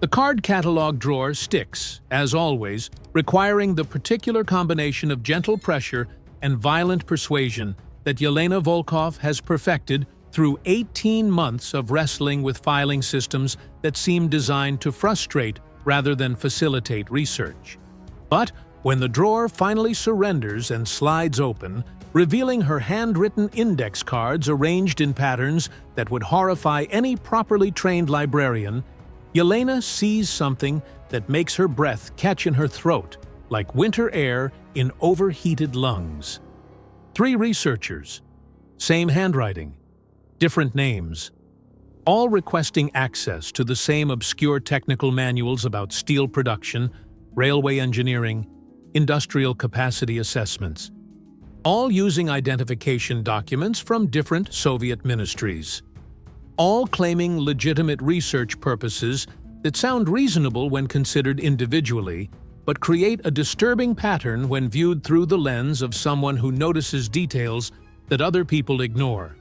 The card catalog drawer sticks, as always, requiring the particular combination of gentle pressure and violent persuasion that Yelena Volkov has perfected through 18 months of wrestling with filing systems that seem designed to frustrate rather than facilitate research. But when the drawer finally surrenders and slides open, revealing her handwritten index cards arranged in patterns that would horrify any properly trained librarian, Yelena sees something that makes her breath catch in her throat, like winter air in overheated lungs. 3 researchers, same handwriting, different names, all requesting access to the same obscure technical manuals about steel production, railway engineering, industrial capacity assessments, all using identification documents from different Soviet ministries, all claiming legitimate research purposes that sound reasonable when considered individually, but create a disturbing pattern when viewed through the lens of someone who notices details that other people ignore,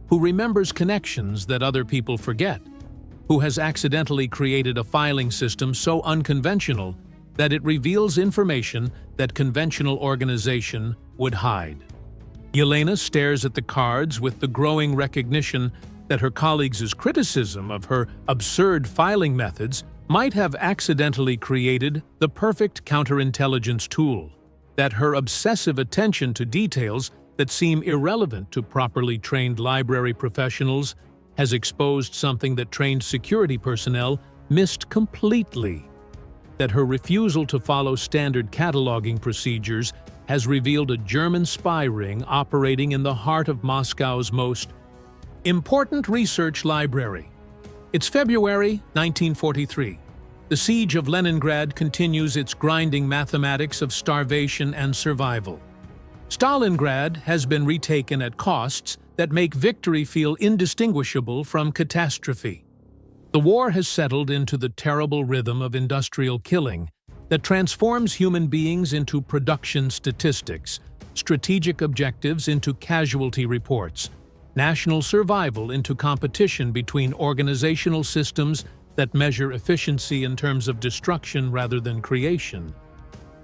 who remembers connections that other people forget, who has accidentally created a filing system so unconventional that it reveals information that conventional organization would hide. Yelena stares at the cards with the growing recognition that her colleagues' criticism of her absurd filing methods might have accidentally created the perfect counterintelligence tool, that her obsessive attention to details that seem irrelevant to properly trained library professionals has exposed something that trained security personnel missed completely, that her refusal to follow standard cataloging procedures has revealed a German spy ring operating in the heart of Moscow's most important research library. It's February 1943. The siege of Leningrad continues its grinding mathematics of starvation and survival. Stalingrad has been retaken at costs that make victory feel indistinguishable from catastrophe. The war has settled into the terrible rhythm of industrial killing that transforms human beings into production statistics, strategic objectives into casualty reports, national survival into competition between organizational systems that measure efficiency in terms of destruction rather than creation.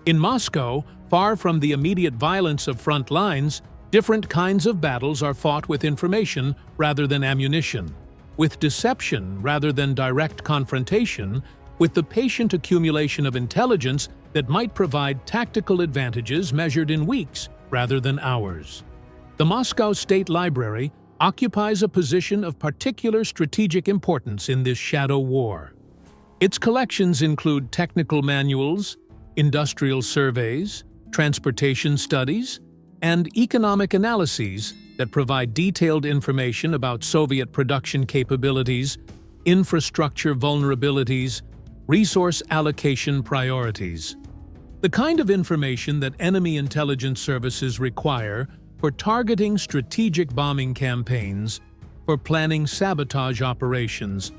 In Moscow, far from the immediate violence of front lines, different kinds of battles are fought with information rather than ammunition, with deception rather than direct confrontation, with the patient accumulation of intelligence that might provide tactical advantages measured in weeks rather than hours. The Moscow State Library occupies a position of particular strategic importance in this shadow war. Its collections include technical manuals, industrial surveys, transportation studies, and economic analyses that provide detailed information about Soviet production capabilities, infrastructure vulnerabilities, resource allocation priorities. The kind of information that enemy intelligence services require for targeting strategic bombing campaigns, for planning sabotage operations,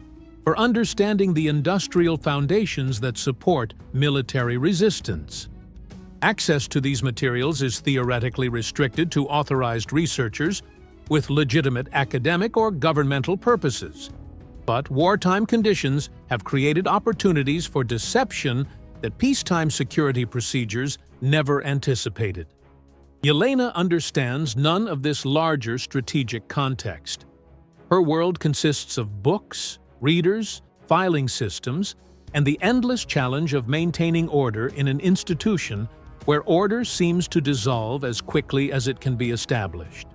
for understanding the industrial foundations that support military resistance. Access to these materials is theoretically restricted to authorized researchers with legitimate academic or governmental purposes. But wartime conditions have created opportunities for deception that peacetime security procedures never anticipated. Yelena understands none of this larger strategic context. Her world consists of books, readers, filing systems, and the endless challenge of maintaining order in an institution where order seems to dissolve as quickly as it can be established.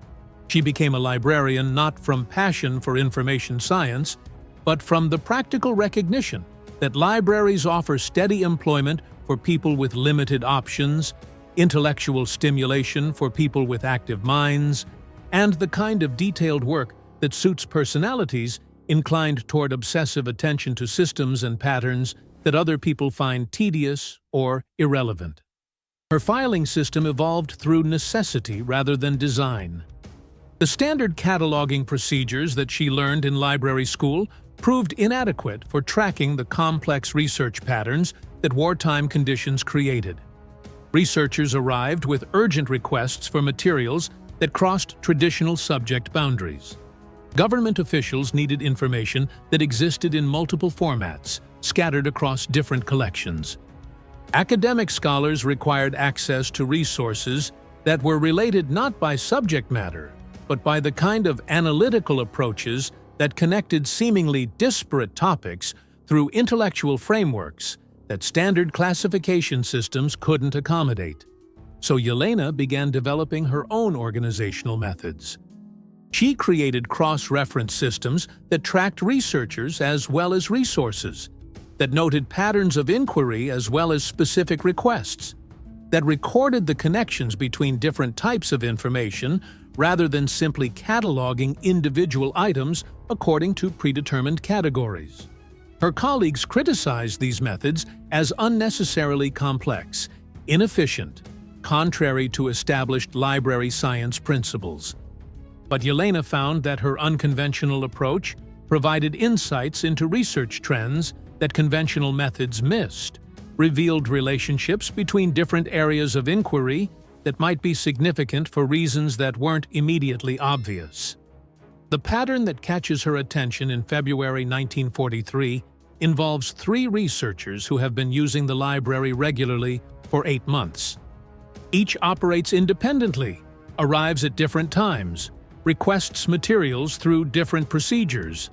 She became a librarian not from passion for information science, but from the practical recognition that libraries offer steady employment for people with limited options, intellectual stimulation for people with active minds, and the kind of detailed work that suits personalities inclined toward obsessive attention to systems and patterns that other people find tedious or irrelevant. Her filing system evolved through necessity rather than design. The standard cataloging procedures that she learned in library school proved inadequate for tracking the complex research patterns that wartime conditions created. Researchers arrived with urgent requests for materials that crossed traditional subject boundaries. Government officials needed information that existed in multiple formats, scattered across different collections. Academic scholars required access to resources that were related not by subject matter, but by the kind of analytical approaches that connected seemingly disparate topics through intellectual frameworks that standard classification systems couldn't accommodate. So Yelena began developing her own organizational methods. She created cross-reference systems that tracked researchers as well as resources, that noted patterns of inquiry as well as specific requests, that recorded the connections between different types of information rather than simply cataloging individual items according to predetermined categories. Her colleagues criticized these methods as unnecessarily complex, inefficient, contrary to established library science principles. But Yelena found that her unconventional approach provided insights into research trends that conventional methods missed, revealed relationships between different areas of inquiry that might be significant for reasons that weren't immediately obvious. The pattern that catches her attention in February 1943 involves 3 researchers who have been using the library regularly for 8 months. Each operates independently, arrives at different times, requests materials through different procedures.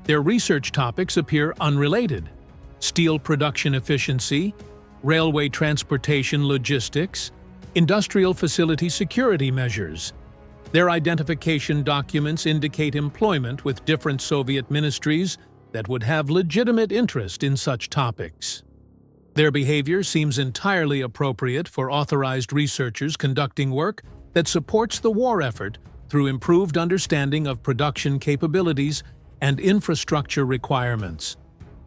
Their research topics appear unrelated: steel production efficiency, railway transportation logistics, industrial facility security measures. Their identification documents indicate employment with different Soviet ministries that would have legitimate interest in such topics. Their behavior seems entirely appropriate for authorized researchers conducting work that supports the war effort through improved understanding of production capabilities and infrastructure requirements.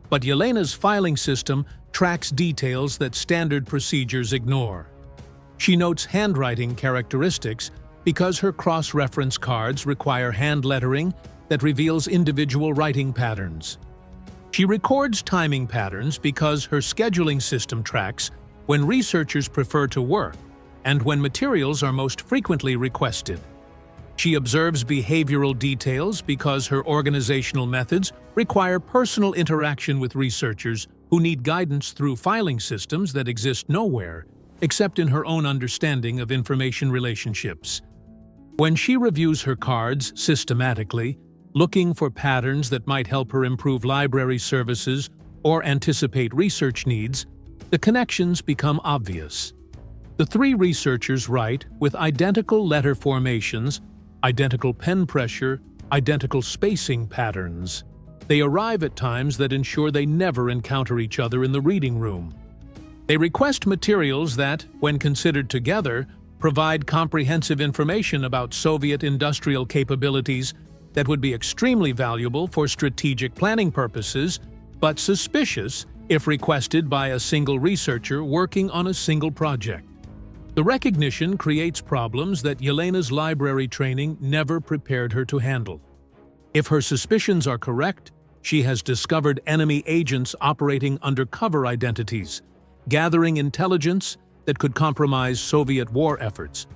But Yelena's filing system tracks details that standard procedures ignore. She notes handwriting characteristics because her cross-reference cards require hand lettering that reveals individual writing patterns. She records timing patterns because her scheduling system tracks when researchers prefer to work and when materials are most frequently requested. She observes behavioral details because her organizational methods require personal interaction with researchers who need guidance through filing systems that exist nowhere except in her own understanding of information relationships. When she reviews her cards systematically, looking for patterns that might help her improve library services or anticipate research needs, the connections become obvious. The 3 researchers write with identical letter formations, identical pen pressure, identical spacing patterns. They arrive at times that ensure they never encounter each other in the reading room. They request materials that, when considered together, provide comprehensive information about Soviet industrial capabilities that would be extremely valuable for strategic planning purposes, but suspicious if requested by a single researcher working on a single project. The recognition creates problems that Yelena's library training never prepared her to handle. If her suspicions are correct, she has discovered enemy agents operating under cover identities, gathering intelligence that could compromise Soviet war efforts,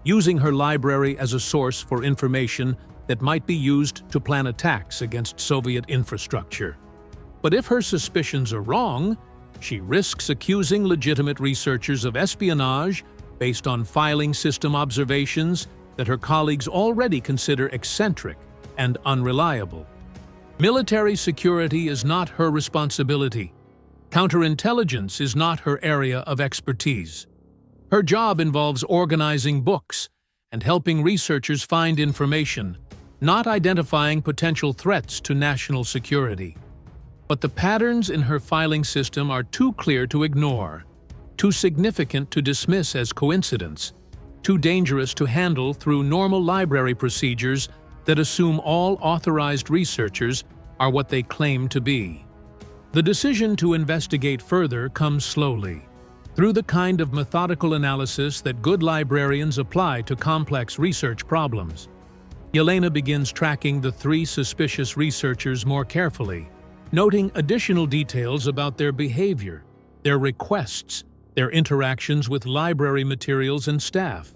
using her library as a source for information that might be used to plan attacks against Soviet infrastructure. But if her suspicions are wrong, she risks accusing legitimate researchers of espionage based on filing system observations that her colleagues already consider eccentric and unreliable. Military security is not her responsibility. Counterintelligence is not her area of expertise. Her job involves organizing books and helping researchers find information, not identifying potential threats to national security. But the patterns in her filing system are too clear to ignore, too significant to dismiss as coincidence, too dangerous to handle through normal library procedures that assume all authorized researchers are what they claim to be. The decision to investigate further comes slowly, through the kind of methodical analysis that good librarians apply to complex research problems. Yelena begins tracking the 3 suspicious researchers more carefully, noting additional details about their behavior, their requests, their interactions with library materials and staff.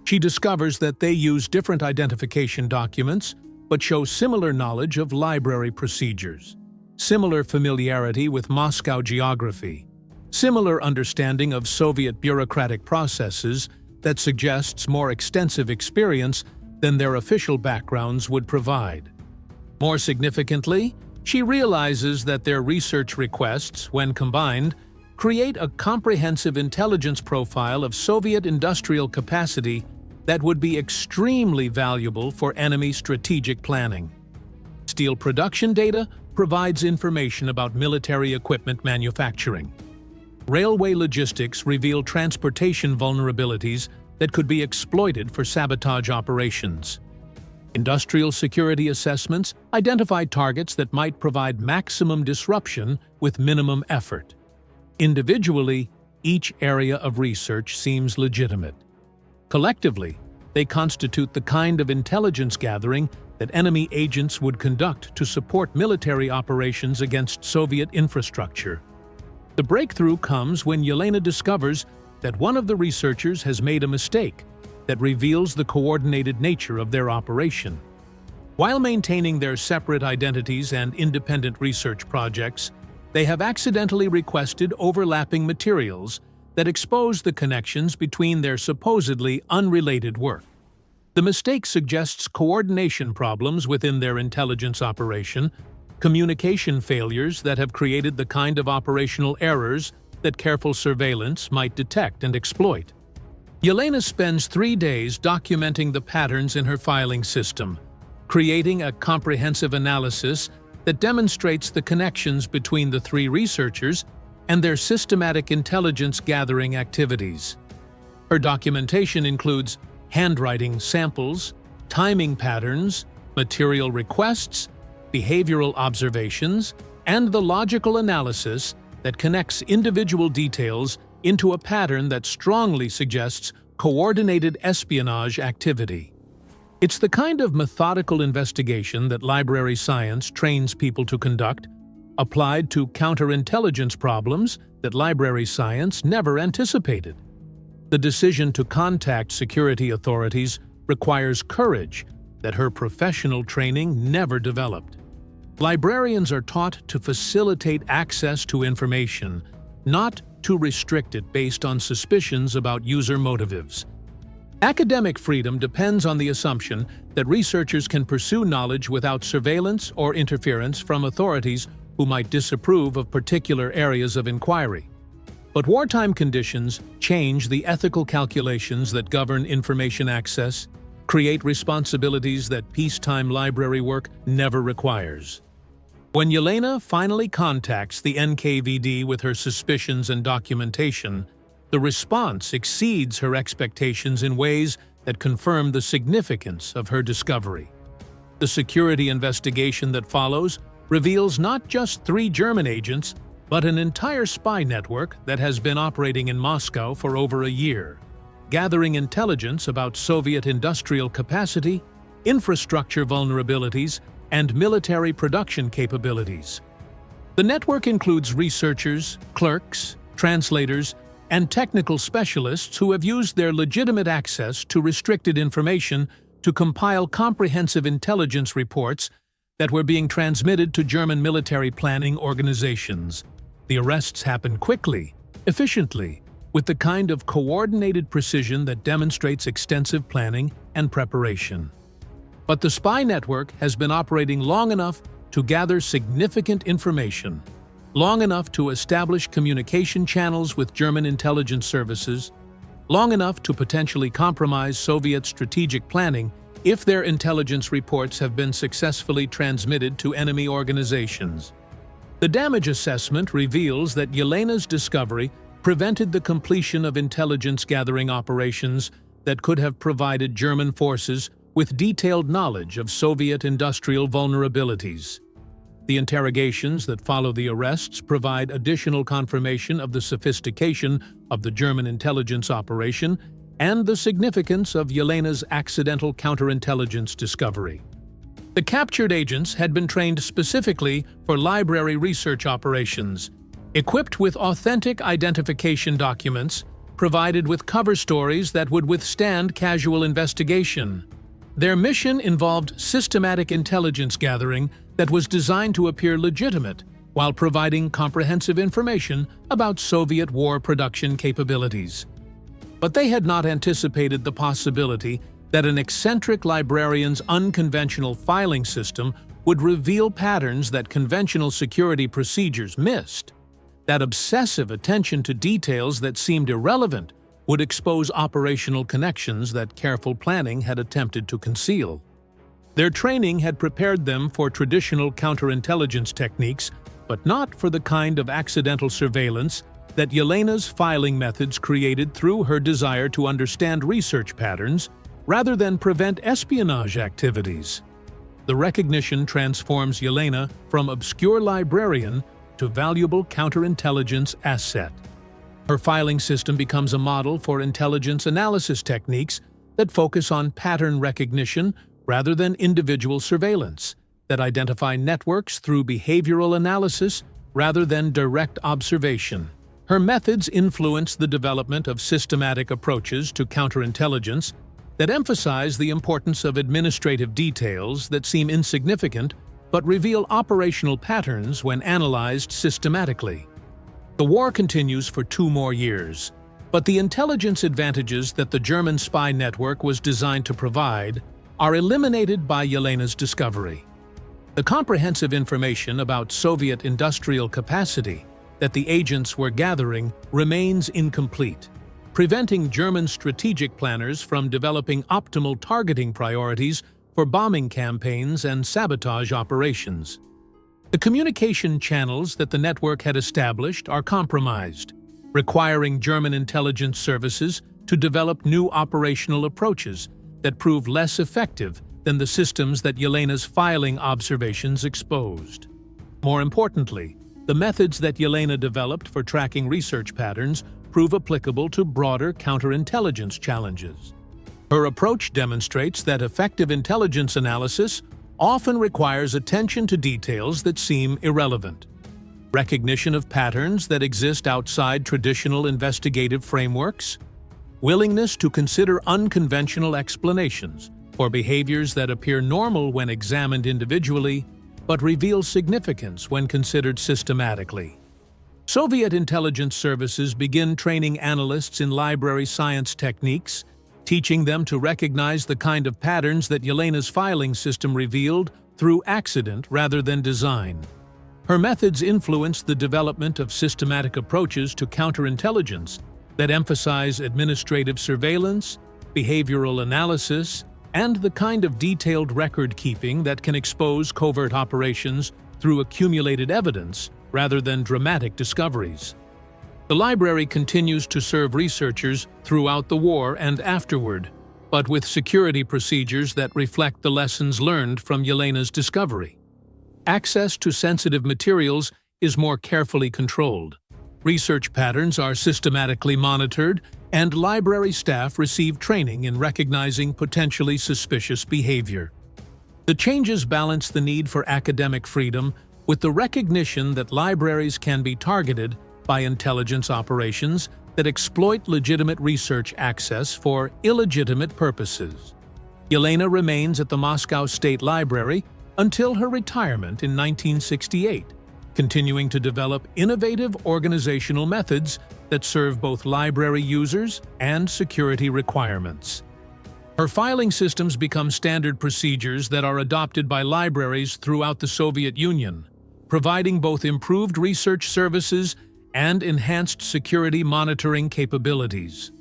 She discovers that they use different identification documents, but show similar knowledge of library procedures. similar familiarity with Moscow geography, similar understanding of Soviet bureaucratic processes that suggests more extensive experience than their official backgrounds would provide. More significantly, she realizes that their research requests, when combined, create a comprehensive intelligence profile of Soviet industrial capacity that would be extremely valuable for enemy strategic planning. Steel production data provides information about military equipment manufacturing. Railway logistics reveal transportation vulnerabilities that could be exploited for sabotage operations. Industrial security assessments identify targets that might provide maximum disruption with minimum effort. Individually, each area of research seems legitimate. Collectively, they constitute the kind of intelligence gathering that enemy agents would conduct to support military operations against Soviet infrastructure. The breakthrough comes when Yelena discovers that one of the researchers has made a mistake that reveals the coordinated nature of their operation. While maintaining their separate identities and independent research projects, they have accidentally requested overlapping materials that expose the connections between their supposedly unrelated work. The mistake suggests coordination problems within their intelligence operation, communication failures that have created the kind of operational errors that careful surveillance might detect and exploit. Yelena spends 3 days documenting the patterns in her filing system, creating a comprehensive analysis that demonstrates the connections between the 3 researchers and their systematic intelligence gathering activities. Her documentation includes handwriting samples, timing patterns, material requests, behavioral observations, and the logical analysis that connects individual details into a pattern that strongly suggests coordinated espionage activity. It's the kind of methodical investigation that library science trains people to conduct, applied to counterintelligence problems that library science never anticipated. The decision to contact security authorities requires courage that her professional training never developed. Librarians are taught to facilitate access to information, not to restrict it based on suspicions about user motives. Academic freedom depends on the assumption that researchers can pursue knowledge without surveillance or interference from authorities who might disapprove of particular areas of inquiry. But wartime conditions change the ethical calculations that govern information access, create responsibilities that peacetime library work never requires. When Yelena finally contacts the NKVD with her suspicions and documentation, the response exceeds her expectations in ways that confirm the significance of her discovery. The security investigation that follows reveals not just 3 German agents, but an entire spy network that has been operating in Moscow for over a year, gathering intelligence about Soviet industrial capacity, infrastructure vulnerabilities, and military production capabilities. The network includes researchers, clerks, translators, and technical specialists who have used their legitimate access to restricted information to compile comprehensive intelligence reports that were being transmitted to German military planning organizations. The arrests happen quickly, efficiently, with the kind of coordinated precision that demonstrates extensive planning and preparation. But the spy network has been operating long enough to gather significant information, long enough to establish communication channels with German intelligence services, long enough to potentially compromise Soviet strategic planning if their intelligence reports have been successfully transmitted to enemy organizations. The damage assessment reveals that Yelena's discovery prevented the completion of intelligence-gathering operations that could have provided German forces with detailed knowledge of Soviet industrial vulnerabilities. The interrogations that follow the arrests provide additional confirmation of the sophistication of the German intelligence operation and the significance of Yelena's accidental counterintelligence discovery. The captured agents had been trained specifically for library research operations, equipped with authentic identification documents, provided with cover stories that would withstand casual investigation. Their mission involved systematic intelligence gathering that was designed to appear legitimate while providing comprehensive information about Soviet war production capabilities. But they had not anticipated the possibility that an eccentric librarian's unconventional filing system would reveal patterns that conventional security procedures missed. That obsessive attention to details that seemed irrelevant would expose operational connections that careful planning had attempted to conceal. Their training had prepared them for traditional counterintelligence techniques, but not for the kind of accidental surveillance that Yelena's filing methods created through her desire to understand research patterns rather than prevent espionage activities. The recognition transforms Yelena from obscure librarian to valuable counterintelligence asset. Her filing system becomes a model for intelligence analysis techniques that focus on pattern recognition rather than individual surveillance, that identify networks through behavioral analysis rather than direct observation. Her methods influence the development of systematic approaches to counterintelligence that emphasize the importance of administrative details that seem insignificant but reveal operational patterns when analyzed systematically. The war continues for 2 more years, but the intelligence advantages that the German spy network was designed to provide are eliminated by Yelena's discovery. The comprehensive information about Soviet industrial capacity that the agents were gathering remains incomplete, preventing German strategic planners from developing optimal targeting priorities for bombing campaigns and sabotage operations. The communication channels that the network had established are compromised, requiring German intelligence services to develop new operational approaches that prove less effective than the systems that Yelena's filing observations exposed. More importantly, the methods that Yelena developed for tracking research patterns prove applicable to broader counterintelligence challenges. Her approach demonstrates that effective intelligence analysis often requires attention to details that seem irrelevant, recognition of patterns that exist outside traditional investigative frameworks, willingness to consider unconventional explanations for behaviors that appear normal when examined individually but reveal significance when considered systematically. Soviet intelligence services begin training analysts in library science techniques, teaching them to recognize the kind of patterns that Yelena's filing system revealed through accident rather than design. Her methods influence the development of systematic approaches to counterintelligence that emphasize administrative surveillance, behavioral analysis, and the kind of detailed record-keeping that can expose covert operations through accumulated evidence rather than dramatic discoveries. The library continues to serve researchers throughout the war and afterward, but with security procedures that reflect the lessons learned from Yelena's discovery. Access to sensitive materials is more carefully controlled. Research patterns are systematically monitored, and library staff receive training in recognizing potentially suspicious behavior. The changes balance the need for academic freedom with the recognition that libraries can be targeted by intelligence operations that exploit legitimate research access for illegitimate purposes. Yelena remains at the Moscow State Library until her retirement in 1968, continuing to develop innovative organizational methods that serve both library users and security requirements. Her filing systems become standard procedures that are adopted by libraries throughout the Soviet Union, providing both improved research services and enhanced security monitoring capabilities.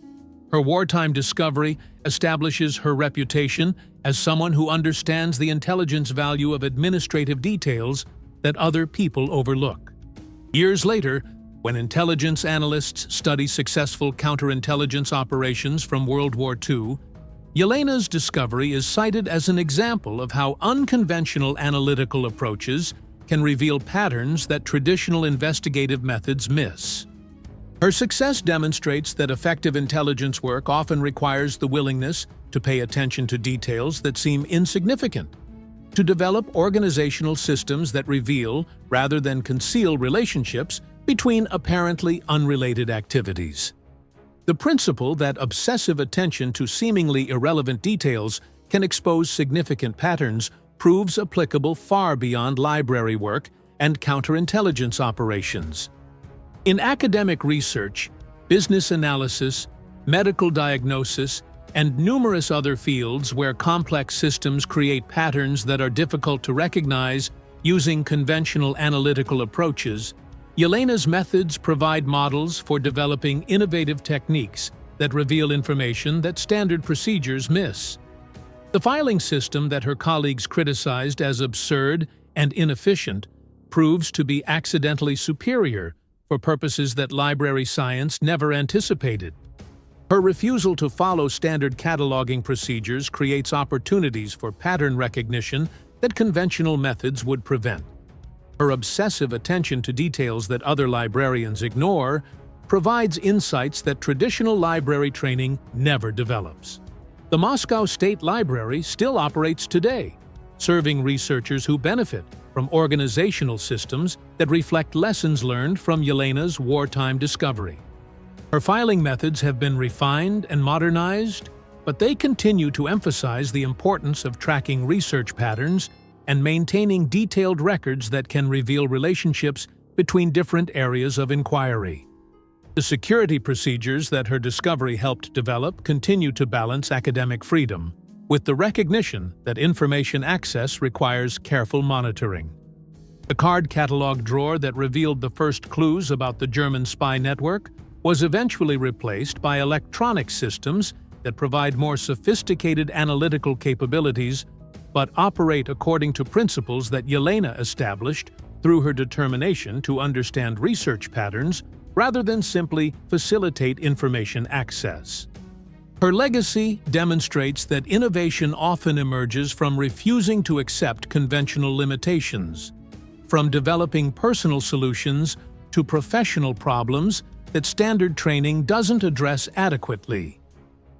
Her wartime discovery establishes her reputation as someone who understands the intelligence value of administrative details that other people overlook. Years later, when intelligence analysts study successful counterintelligence operations from World War II, Yelena's discovery is cited as an example of how unconventional analytical approaches can reveal patterns that traditional investigative methods miss. Her success demonstrates that effective intelligence work often requires the willingness to pay attention to details that seem insignificant, to develop organizational systems that reveal rather than conceal relationships between apparently unrelated activities. The principle that obsessive attention to seemingly irrelevant details can expose significant patterns proves applicable far beyond library work and counterintelligence operations. In academic research, business analysis, medical diagnosis, and numerous other fields where complex systems create patterns that are difficult to recognize using conventional analytical approaches, Yelena's methods provide models for developing innovative techniques that reveal information that standard procedures miss. The filing system that her colleagues criticized as absurd and inefficient proves to be accidentally superior for purposes that library science never anticipated. Her refusal to follow standard cataloging procedures creates opportunities for pattern recognition that conventional methods would prevent. Her obsessive attention to details that other librarians ignore provides insights that traditional library training never develops. The Moscow State Library still operates today, serving researchers who benefit from organizational systems that reflect lessons learned from Yelena's wartime discovery. Her filing methods have been refined and modernized, but they continue to emphasize the importance of tracking research patterns and maintaining detailed records that can reveal relationships between different areas of inquiry. The security procedures that her discovery helped develop continue to balance academic freedom with the recognition that information access requires careful monitoring. The card catalog drawer that revealed the first clues about the German spy network was eventually replaced by electronic systems that provide more sophisticated analytical capabilities but operate according to principles that Yelena established through her determination to understand research patterns rather than simply facilitate information access. Her legacy demonstrates that innovation often emerges from refusing to accept conventional limitations, from developing personal solutions to professional problems that standard training doesn't address adequately.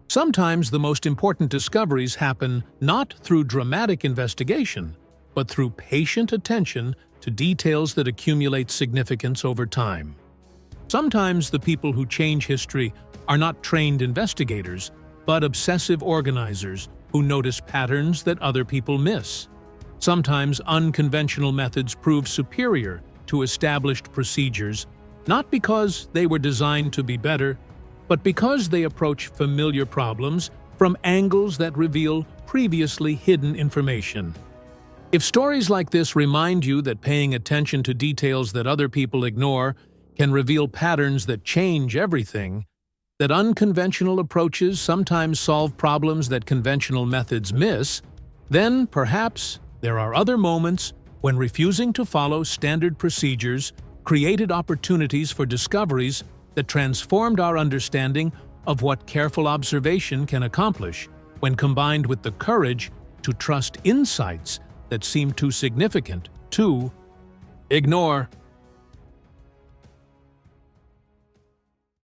Sometimes the most important discoveries happen not through dramatic investigation, but through patient attention to details that accumulate significance over time. Sometimes the people who change history are not trained investigators, but obsessive organizers who notice patterns that other people miss. Sometimes unconventional methods prove superior to established procedures, not because they were designed to be better, but because they approach familiar problems from angles that reveal previously hidden information. If stories like this remind you that paying attention to details that other people ignore can reveal patterns that change everything, that unconventional approaches sometimes solve problems that conventional methods miss, then perhaps there are other moments when refusing to follow standard procedures created opportunities for discoveries that transformed our understanding of what careful observation can accomplish when combined with the courage to trust insights that seem too significant to ignore.